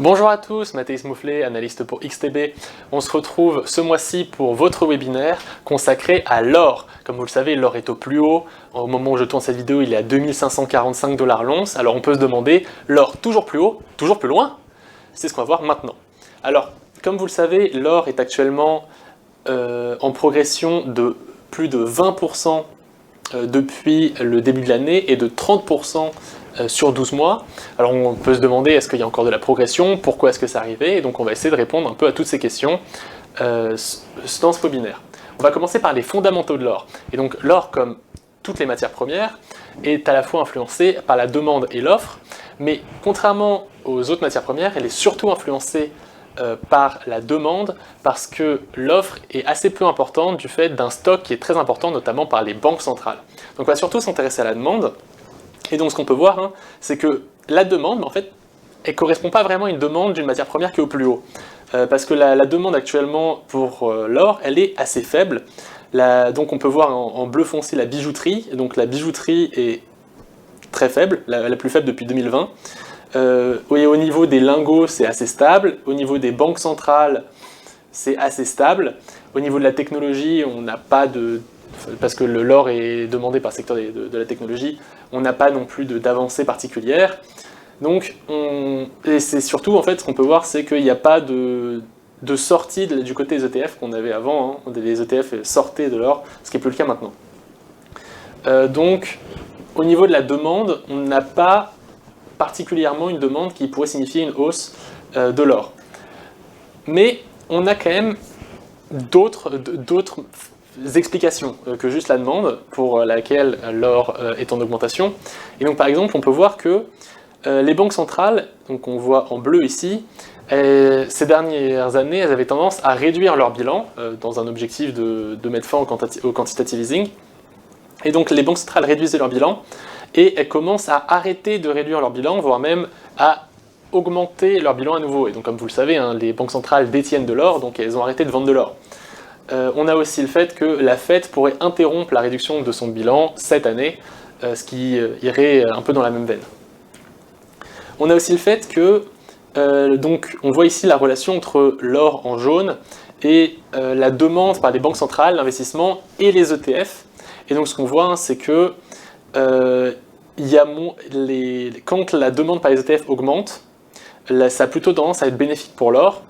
Bonjour à tous, Mathéis Mouflet, analyste pour XTB. On se retrouve ce mois-ci pour votre webinaire consacré à l'or. Comme vous le savez, l'or est au plus haut. Au moment où je tourne cette vidéo, il est à 2545 $ l'once. Alors on peut se demander, l'or toujours plus haut, toujours plus loin? C'est ce qu'on va voir maintenant. Alors, comme vous le savez, l'or est actuellement en progression de plus de 20% depuis le début de l'année et de 30% sur 12 mois. Alors on peut se demander, est-ce qu'il y a encore de la progression? Pourquoi est-ce que ça arrivait? Et donc on va essayer de répondre un peu à toutes ces questions dans ce webinaire. On va commencer par les fondamentaux de l'or. Et donc l'or, comme toutes les matières premières, est à la fois influencé par la demande et l'offre, mais contrairement aux autres matières premières, elle est surtout influencée par la demande, parce que l'offre est assez peu importante du fait d'un stock qui est très important, notamment par les banques centrales. Donc on va surtout s'intéresser à la demande. Et donc ce qu'on peut voir, c'est que la demande, en fait, elle ne correspond pas vraiment à une demande d'une matière première qui est au plus haut. Parce que la demande actuellement pour l'or, elle est assez faible. Donc on peut voir en bleu foncé la bijouterie. Donc la bijouterie est très faible, la plus faible depuis 2020. Et au niveau des lingots, c'est assez stable. Au niveau des banques centrales, c'est assez stable. Au niveau de la technologie, on n'a pas de... Parce que l'or est demandé par le secteur de la technologie, on n'a pas non plus d'avancée particulière. Donc, et c'est surtout, en fait, ce qu'on peut voir, c'est qu'il n'y a pas de sortie du côté des ETF qu'on avait avant. Les ETF sortaient de l'or, ce qui n'est plus le cas maintenant. Donc, au niveau de la demande, on n'a pas particulièrement une demande qui pourrait signifier une hausse de l'or. Mais on a quand même d'autres explications que juste la demande pour laquelle l'or est en augmentation. Et donc par exemple, on peut voir que les banques centrales, donc on voit en bleu ici, ces dernières années, elles avaient tendance à réduire leur bilan dans un objectif de mettre fin au quantitative easing. Et donc les banques centrales réduisaient leur bilan et elles commencent à arrêter de réduire leur bilan, voire même à augmenter leur bilan à nouveau. Et donc comme vous le savez, les banques centrales détiennent de l'or, donc elles ont arrêté de vendre de l'or. On a aussi le fait que la Fed pourrait interrompre la réduction de son bilan cette année, ce qui irait un peu dans la même veine. On a aussi le fait que, donc on voit ici la relation entre l'or en jaune et la demande par les banques centrales, l'investissement et les ETF. Et donc ce qu'on voit, c'est que quand la demande par les ETF augmente, ça a plutôt tendance à être bénéfique pour l'or.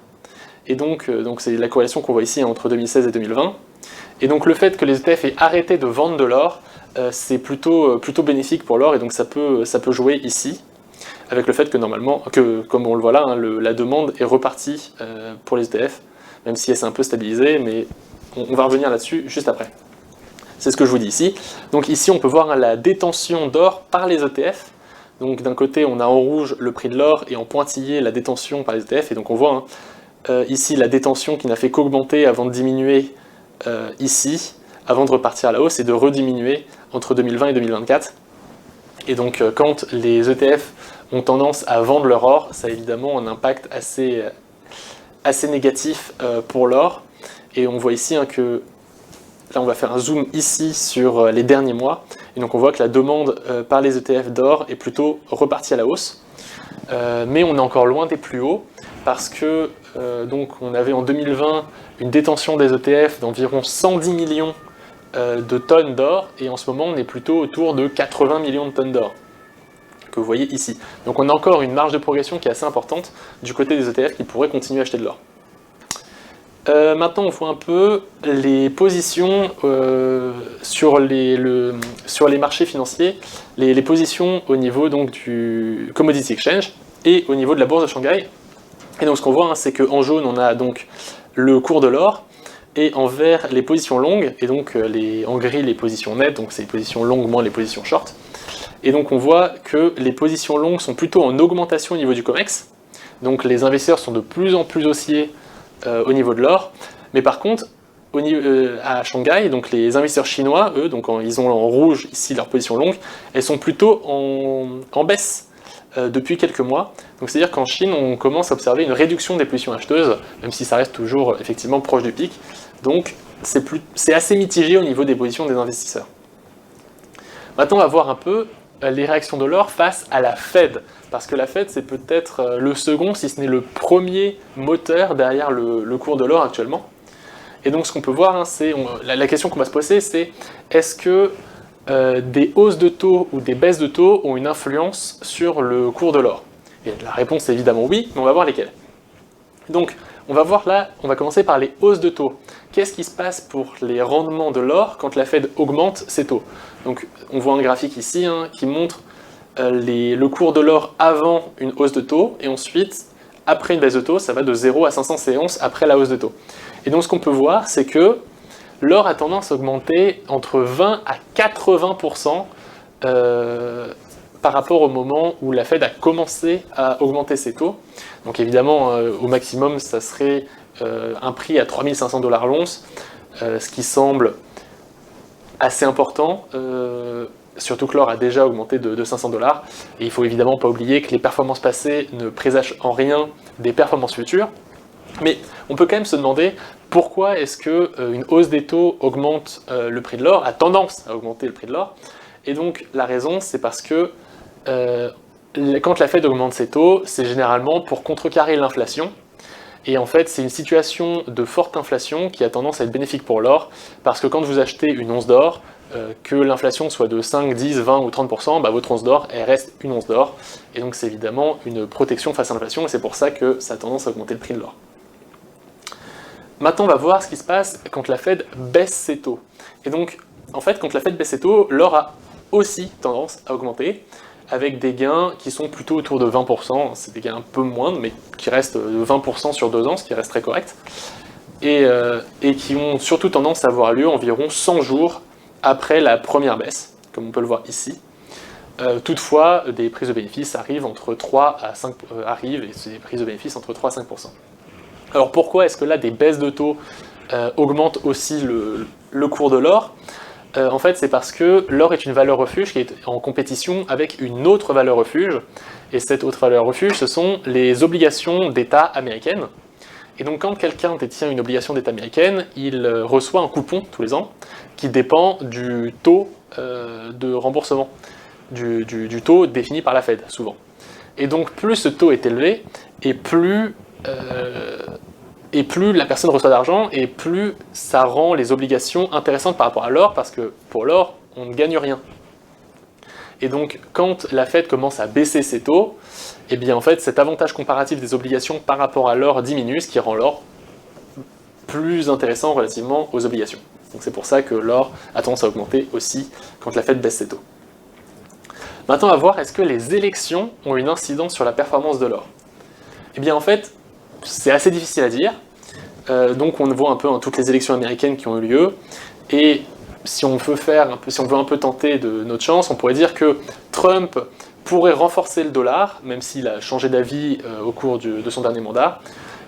Et donc c'est la corrélation qu'on voit ici entre 2016 et 2020. Et donc le fait que les ETF aient arrêté de vendre de l'or, c'est plutôt bénéfique pour l'or, et donc ça peut jouer ici, avec le fait que normalement, comme on le voit là, la demande est repartie pour les ETF, même si elle s'est un peu stabilisée, mais on va revenir là-dessus juste après. C'est ce que je vous dis ici. Donc ici on peut voir la détention d'or par les ETF. Donc d'un côté on a en rouge le prix de l'or et en pointillé la détention par les ETF, et donc on voit ici la détention qui n'a fait qu'augmenter avant de diminuer ici, avant de repartir à la hausse et de rediminuer entre 2020 et 2024. Et donc quand les ETF ont tendance à vendre leur or, ça a évidemment un impact assez négatif pour l'or. Et on voit ici que, là on va faire un zoom ici sur les derniers mois, et donc on voit que la demande par les ETF d'or est plutôt repartie à la hausse. Mais on est encore loin des plus hauts, parce que donc on avait en 2020 une détention des ETF d'environ 110 millions de tonnes d'or, et en ce moment on est plutôt autour de 80 millions de tonnes d'or, que vous voyez ici. Donc on a encore une marge de progression qui est assez importante du côté des ETF qui pourraient continuer à acheter de l'or. Maintenant on voit un peu les positions sur les marchés financiers, les positions au niveau donc, du Commodity Exchange et au niveau de la bourse de Shanghai. Et donc ce qu'on voit, c'est qu'en jaune on a donc le cours de l'or, et en vert les positions longues, et donc en gris les positions nettes, donc c'est les positions longues moins les positions short. Et donc on voit que les positions longues sont plutôt en augmentation au niveau du COMEX, donc les investisseurs sont de plus en plus haussiers au niveau de l'or, mais par contre à Shanghai, donc les investisseurs chinois, eux, donc ils ont en rouge ici leur position longue, elles sont plutôt en baisse depuis quelques mois. Donc c'est-à-dire qu'en Chine, on commence à observer une réduction des positions acheteuses, même si ça reste toujours effectivement proche du pic. Donc c'est assez mitigé au niveau des positions des investisseurs. Maintenant, on va voir un peu les réactions de l'or face à la Fed, parce que la Fed c'est peut-être le second, si ce n'est le premier moteur derrière le cours de l'or actuellement. Et donc ce qu'on peut voir, hein, la question qu'on va se poser, c'est est-ce que des hausses de taux ou des baisses de taux ont une influence sur le cours de l'or? Et la réponse est évidemment oui, mais on va voir lesquelles. Donc on va voir là, on va commencer par les hausses de taux. Qu'est-ce qui se passe pour les rendements de l'or quand la Fed augmente ses taux? Donc on voit un graphique ici hein, qui montre le cours de l'or avant une hausse de taux, et ensuite, après une baisse de taux, ça va de 0 à 500 séances après la hausse de taux. Et donc ce qu'on peut voir, c'est que l'or a tendance à augmenter entre 20 à 80% par rapport au moment où la Fed a commencé à augmenter ses taux. Donc évidemment, au maximum, ça serait un prix à 3500 $ l'once, ce qui semble assez important, surtout que l'or a déjà augmenté de 500 $. Et il faut évidemment pas oublier que les performances passées ne présagent en rien des performances futures. Mais on peut quand même se demander pourquoi est-ce qu'une hausse des taux augmente le prix de l'or, a tendance à augmenter le prix de l'or. Et donc la raison, c'est parce que quand la Fed augmente ses taux, c'est généralement pour contrecarrer l'inflation. Et en fait, c'est une situation de forte inflation qui a tendance à être bénéfique pour l'or, parce que quand vous achetez une once d'or, que l'inflation soit de 5, 10, 20 ou 30%, bah, votre once d'or, elle reste une once d'or. Et donc c'est évidemment une protection face à l'inflation, et c'est pour ça que ça a tendance à augmenter le prix de l'or. Maintenant, on va voir ce qui se passe quand la Fed baisse ses taux. Et donc, en fait, quand la Fed baisse ses taux, l'or a aussi tendance à augmenter, avec des gains qui sont plutôt autour de 20%, c'est des gains un peu moindres, mais qui restent de 20% sur 2 ans, ce qui reste très correct, et qui ont surtout tendance à avoir lieu environ 100 jours après la première baisse, comme on peut le voir ici. Toutefois, des prises de bénéfices arrivent entre 3 à 5, et c'est des prises de bénéfices entre 3 à 5%. Alors pourquoi est-ce que là des baisses de taux augmentent aussi le cours de l'or? En fait, c'est parce que l'or est une valeur refuge qui est en compétition avec une autre valeur refuge, et cette autre valeur refuge, ce sont les obligations d'État américaines. Et donc quand quelqu'un détient une obligation d'État américaine, il reçoit un coupon tous les ans qui dépend du taux de remboursement, du taux défini par la Fed, souvent. Et donc plus ce taux est élevé, et plus la personne reçoit d'argent, et plus ça rend les obligations intéressantes par rapport à l'or, parce que pour l'or, on ne gagne rien. Et donc, quand la Fed commence à baisser ses taux, eh bien en fait, cet avantage comparatif des obligations par rapport à l'or diminue, ce qui rend l'or plus intéressant relativement aux obligations. Donc c'est pour ça que l'or a tendance à augmenter aussi quand la Fed baisse ses taux. Maintenant, on va voir, est-ce que les élections ont une incidence sur la performance de l'or? Eh bien en fait, c'est assez difficile à dire. Donc on voit un peu toutes les élections américaines qui ont eu lieu, et si on veut un peu tenter de notre chance, on pourrait dire que Trump pourrait renforcer le dollar, même s'il a changé d'avis au cours de son dernier mandat.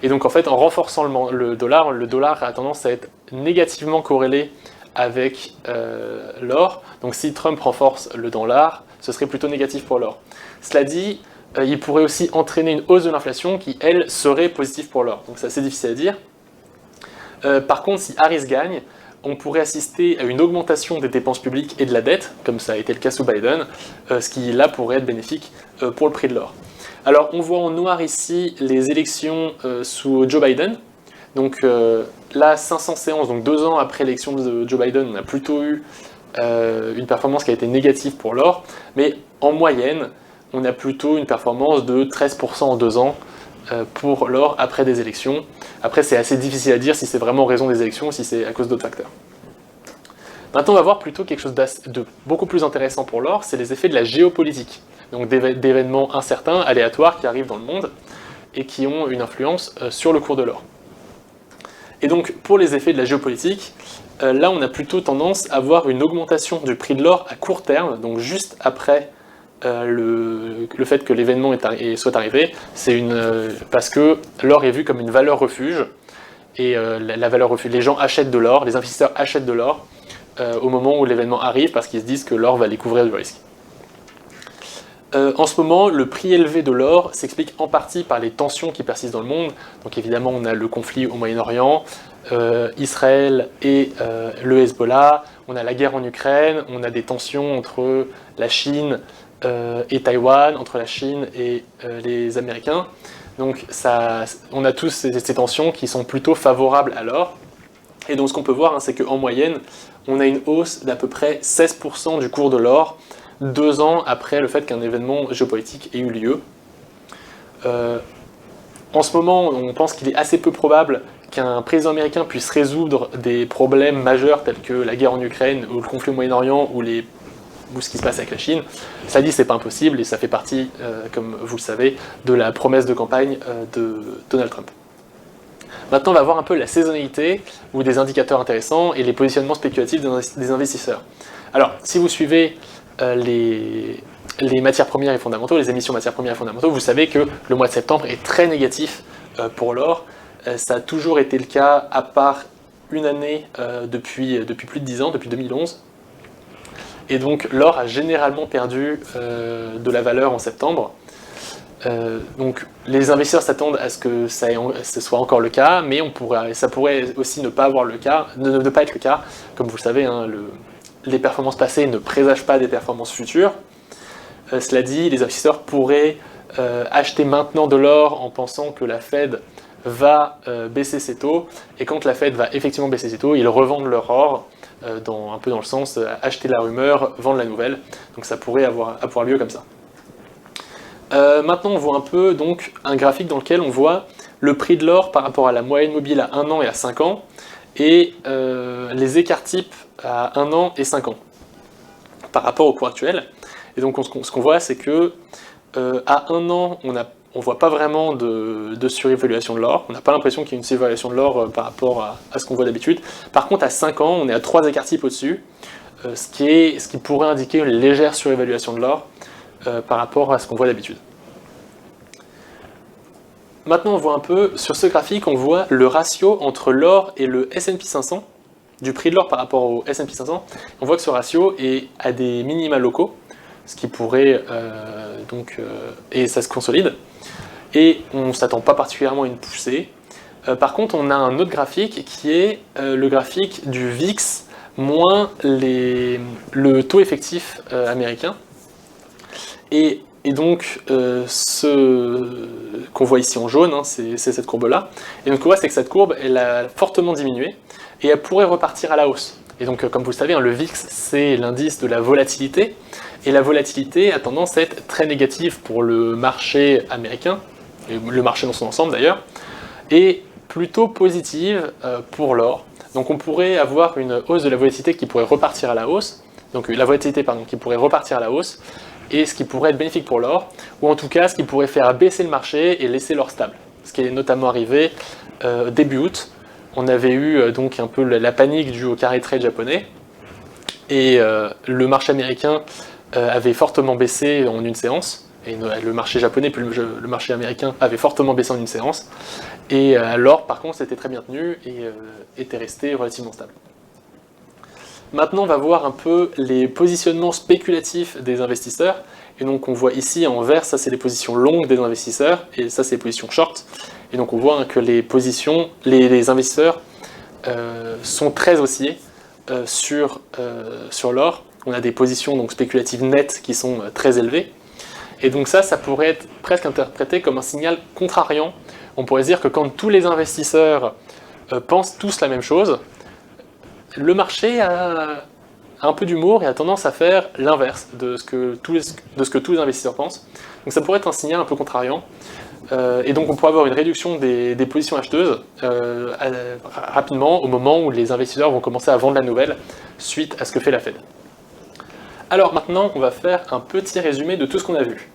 Et donc en fait, en renforçant le dollar a tendance à être négativement corrélé avec l'or. Donc si Trump renforce le dollar, ce serait plutôt négatif pour l'or. Cela dit, il pourrait aussi entraîner une hausse de l'inflation qui, elle, serait positive pour l'or. Donc c'est assez difficile à dire. Par contre, si Harris gagne, on pourrait assister à une augmentation des dépenses publiques et de la dette, comme ça a été le cas sous Biden, ce qui là pourrait être bénéfique pour le prix de l'or. Alors on voit en noir ici les élections sous Joe Biden. Donc là, 500 séances, donc 2 ans après l'élection de Joe Biden, on a plutôt eu une performance qui a été négative pour l'or, mais en moyenne, on a plutôt une performance de 13% en 2 ans pour l'or après des élections. Après, c'est assez difficile à dire si c'est vraiment en raison des élections ou si c'est à cause d'autres facteurs. Maintenant, on va voir plutôt quelque chose de beaucoup plus intéressant pour l'or, c'est les effets de la géopolitique. Donc d'événements incertains, aléatoires qui arrivent dans le monde et qui ont une influence sur le cours de l'or. Et donc, pour les effets de la géopolitique, là, on a plutôt tendance à voir une augmentation du prix de l'or à court terme, donc juste après le fait que l'événement soit arrivé, c'est parce que l'or est vu comme une valeur refuge, et la valeur refuge, les gens achètent de l'or, les investisseurs achètent de l'or au moment où l'événement arrive, parce qu'ils se disent que l'or va les couvrir du risque. En ce moment, le prix élevé de l'or s'explique en partie par les tensions qui persistent dans le monde. Donc évidemment, on a le conflit au Moyen-Orient, Israël et le Hezbollah, on a la guerre en Ukraine, on a des tensions entre la Chine et Taïwan, entre la Chine et les Américains. Donc on a tous ces tensions qui sont plutôt favorables à l'or. Et donc ce qu'on peut voir, hein, c'est qu'en moyenne, on a une hausse d'à peu près 16% du cours de l'or 2 ans après le fait qu'un événement géopolitique ait eu lieu. En ce moment, on pense qu'il est assez peu probable qu'un président américain puisse résoudre des problèmes majeurs tels que la guerre en Ukraine ou le conflit au Moyen-Orient ou ce qui se passe avec la Chine. Ça dit, c'est pas impossible et ça fait partie, comme vous le savez, de la promesse de campagne de Donald Trump. Maintenant, on va voir un peu la saisonnalité ou des indicateurs intéressants et les positionnements spéculatifs des investisseurs. Alors, si vous suivez les matières premières et fondamentaux, les émissions matières premières et fondamentaux, vous savez que le mois de septembre est très négatif pour l'or. Ça a toujours été le cas, à part une année depuis plus de 10 ans, depuis 2011. Et donc l'or a généralement perdu de la valeur en septembre. Donc les investisseurs s'attendent à ce que ce soit encore le cas, mais ça pourrait aussi ne pas être le cas. Comme vous le savez, hein, les performances passées ne présagent pas des performances futures. Cela dit, les investisseurs pourraient acheter maintenant de l'or en pensant que la Fed va baisser ses taux, et quand la Fed va effectivement baisser ses taux, ils revendent leur or, un peu dans le sens acheter la rumeur, vendre la nouvelle. Donc ça pourrait avoir lieu comme ça. Maintenant, on voit un peu donc, un graphique dans lequel on voit le prix de l'or par rapport à la moyenne mobile à 1 an et à 5 ans, et les écarts types à 1 an et 5 ans, par rapport au cours actuel. Et donc ce qu'on voit, c'est que à 1 an, on ne voit pas vraiment de surévaluation de l'or, on n'a pas l'impression qu'il y ait une surévaluation de l'or par rapport à ce qu'on voit d'habitude. Par contre, à 5 ans, on est à 3 écarts types au-dessus, ce qui pourrait indiquer une légère surévaluation de l'or par rapport à ce qu'on voit d'habitude. Maintenant, on voit un peu, sur ce graphique, on voit le ratio entre l'or et le S&P 500, du prix de l'or par rapport au S&P 500. On voit que ce ratio est à des minima locaux, ce qui pourrait, et ça se consolide, et on ne s'attend pas particulièrement à une poussée. Par contre, on a un autre graphique qui est le graphique du VIX moins le taux effectif américain. Et donc, ce qu'on voit ici en jaune, hein, c'est cette courbe-là. Et donc, ce qu'on voit, c'est que cette courbe, elle a fortement diminué, et elle pourrait repartir à la hausse. Et donc, comme vous le savez, hein, le VIX, c'est l'indice de la volatilité, et la volatilité a tendance à être très négative pour le marché américain, et le marché dans son ensemble d'ailleurs, et plutôt positive pour l'or. Donc, on pourrait avoir une hausse de la volatilité qui pourrait repartir à la hausse, donc la volatilité, pardon, qui pourrait repartir à la hausse, et ce qui pourrait être bénéfique pour l'or, ou en tout cas ce qui pourrait faire baisser le marché et laisser l'or stable. Ce qui est notamment arrivé début août. On avait eu donc un peu la panique due au carry trade japonais, et le marché américain avait fortement baissé en une séance, et le marché japonais puis le marché américain avait fortement baissé en une séance, et l'or par contre s'était très bien tenu et était resté relativement stable. Maintenant, on va voir un peu les positionnements spéculatifs des investisseurs. Et donc, on voit ici en vert, ça c'est les positions longues des investisseurs, et ça c'est les positions short. Et donc, on voit que les investisseurs sont très haussiers sur l'or. On a des positions donc, spéculatives nettes qui sont très élevées. Et donc ça pourrait être presque interprété comme un signal contrariant. On pourrait dire que quand tous les investisseurs pensent tous la même chose, le marché a un peu d'humour et a tendance à faire l'inverse de ce que tous les investisseurs pensent. Donc ça pourrait être un signal un peu contrariant. Et donc on pourrait avoir une réduction des positions acheteuses rapidement au moment où les investisseurs vont commencer à vendre la nouvelle suite à ce que fait la Fed. Alors maintenant, on va faire un petit résumé de tout ce qu'on a vu.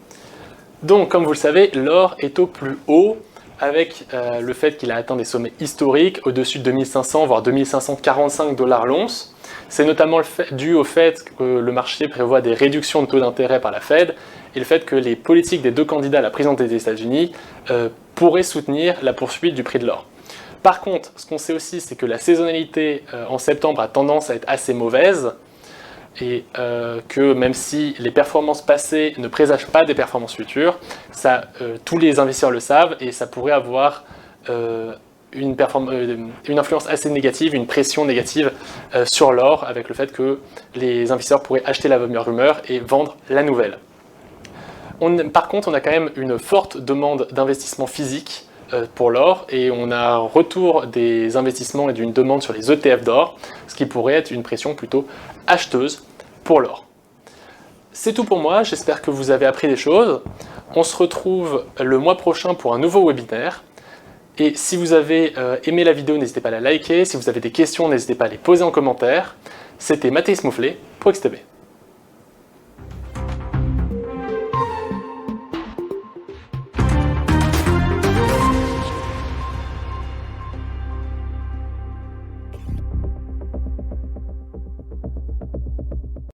Donc comme vous le savez, l'or est au plus haut, avec le fait qu'il a atteint des sommets historiques au-dessus de 2500 voire 2545 $ l'once. C'est notamment dû au fait que le marché prévoit des réductions de taux d'intérêt par la Fed et le fait que les politiques des deux candidats à la présidence des États-Unis pourraient soutenir la poursuite du prix de l'or. Par contre, ce qu'on sait aussi, c'est que la saisonnalité en septembre a tendance à être assez mauvaise. et que même si les performances passées ne présagent pas des performances futures, tous les investisseurs le savent et ça pourrait avoir une influence assez négative, une pression négative sur l'or, avec le fait que les investisseurs pourraient acheter la rumeur et vendre la nouvelle. Par contre, on a quand même une forte demande d'investissement physique pour l'or, et on a un retour des investissements et d'une demande sur les ETF d'or, ce qui pourrait être une pression plutôt acheteuse pour l'or. C'est tout pour moi, j'espère que vous avez appris des choses. On se retrouve le mois prochain pour un nouveau webinaire. Et si vous avez aimé la vidéo, n'hésitez pas à la liker. Si vous avez des questions, n'hésitez pas à les poser en commentaire. C'était Matthijs Mouflé pour XTB.